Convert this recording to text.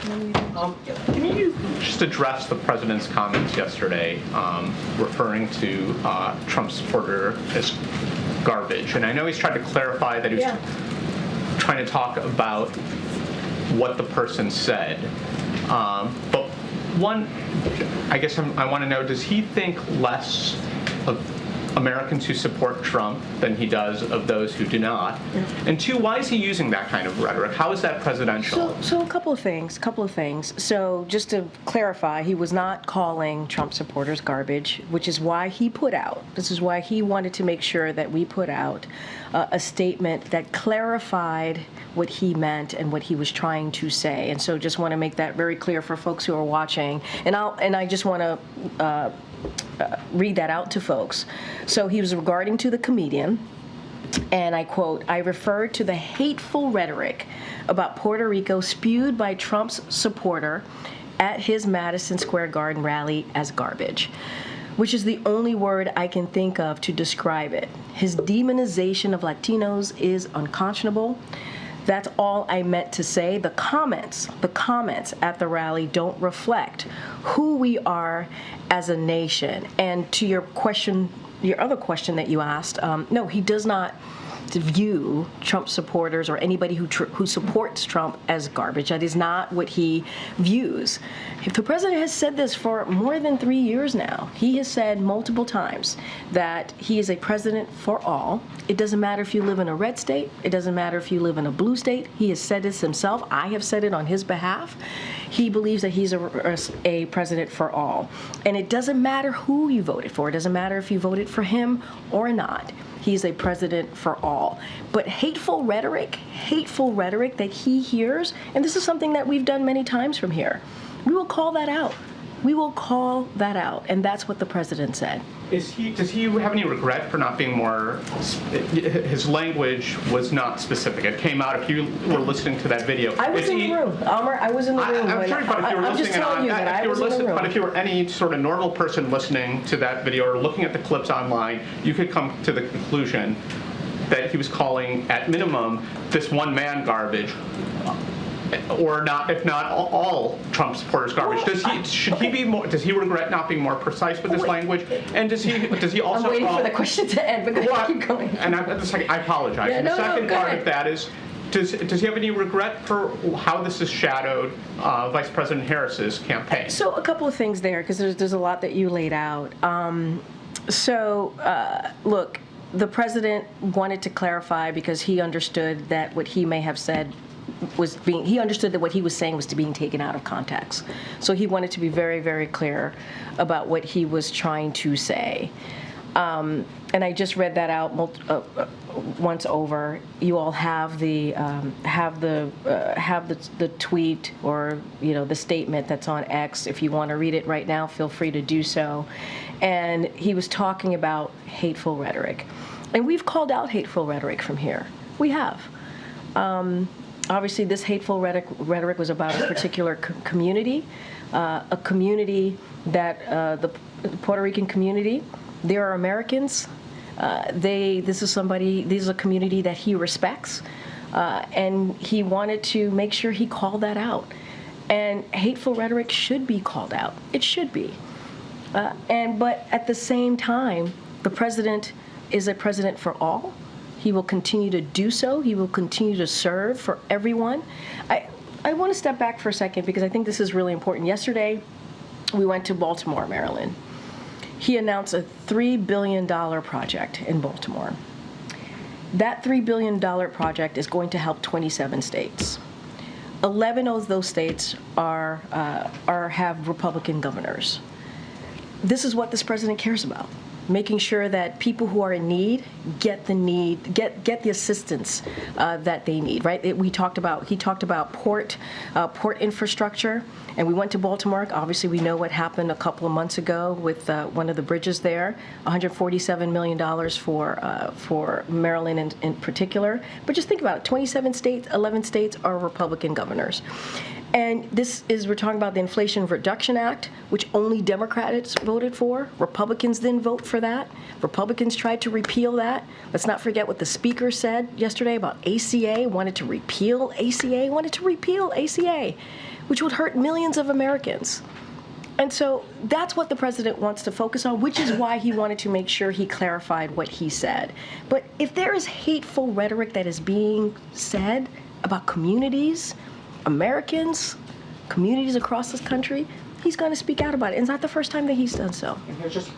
Can you just address the president's comments yesterday referring to Trump supporter as garbage? And I know he's tried to clarify that he was trying to talk about what the person said. But one, I guess I want to know, does he think less of Americans who support Trump than he does of those who do not? And two, why is he using that kind of rhetoric? How is that presidential? So a couple of things. So just to clarify, he was not calling Trump supporters garbage, which is why he put out, this is why he wanted to make sure that we put out a statement that clarified what he meant and what he was trying to say. And so just want to make that very clear for folks who are watching. And I just want to read that out to folks. So he was regarding to the comedian, and I quote, "I referred to the hateful rhetoric about Puerto Rico spewed by Trump's supporter at his Madison Square Garden rally as garbage, which is the only word I can think of to describe it. His demonization of Latinos is unconscionable. That's all I meant to say. The comments at the rally don't reflect who we are as a nation." And to your question, your other question that you asked, no, he does not view Trump supporters or anybody who supports Trump as garbage. That is not what he views. If the president has said this for more than 3 years now, he has said multiple times that he is a president for all. It doesn't matter if you live in a red state. It doesn't matter if you live in a blue state. He has said this himself. I have said it on his behalf. He believes that he's a president for all. And it doesn't matter who you voted for. It doesn't matter if you voted for him or not. He's a president for all. But hateful rhetoric that he hears, and this is something that we've done many times from here, we will call that out. We will call that out, and that's what the president said. Does he have any regret for not being more? His language was not specific. It came out if you were listening to that video. I was in the room, Amr. I was in the room. I'm sure, but if you were listening, but if you were any sort of normal person listening to that video or looking at the clips online, you could come to the conclusion that he was calling, at minimum, this one man garbage. Or not, if not all Trump supporters garbage. Does he regret not being more precise with his language? And does he also? I'm waiting for the question to end, but keep going. And I apologize. Yeah, and the second part of that is, does he have any regret for how this has shadowed Vice President Harris's campaign? So a couple of things there, because there's a lot that you laid out. Look, the president wanted to clarify because he understood that what he may have said he understood that what he was saying was being taken out of context. So he wanted to be very, very clear about what he was trying to say. And I just read that out once over. You all have the tweet or the statement that's on X. If you want to read it right now, feel free to do so. And he was talking about hateful rhetoric, and we've called out hateful rhetoric from here. We have. Obviously, this hateful rhetoric was about a particular community, a community that the Puerto Rican community. They are Americans. This is a community that he respects, and he wanted to make sure he called that out. And hateful rhetoric should be called out. It should be. But at the same time, the president is a president for all. He will continue to do so. He will continue to serve for everyone. I want to step back for a second because I think this is really important. Yesterday, we went to Baltimore, Maryland. He announced a $3 billion project in Baltimore. That $3 billion project is going to help 27 states. 11 of those states have Republican governors. This is what this president cares about. Making sure that people who are in need get the assistance that they need. Right? He talked about port infrastructure, and we went to Baltimore. Obviously, we know what happened a couple of months ago with one of the bridges there. $147 million for Maryland in particular. But just think about it: 27 states, 11 states are Republican governors. And we're talking about the Inflation Reduction Act, which only Democrats voted for. Republicans didn't vote for that. Republicans tried to repeal that. Let's not forget what the speaker said yesterday about ACA, wanted to repeal ACA, which would hurt millions of Americans. And so that's what the president wants to focus on, which is why he wanted to make sure he clarified what he said. But if there is hateful rhetoric that is being said about communities, Americans, communities across this country, he's going to speak out about it. And it's not the first time that he's done so. And here's just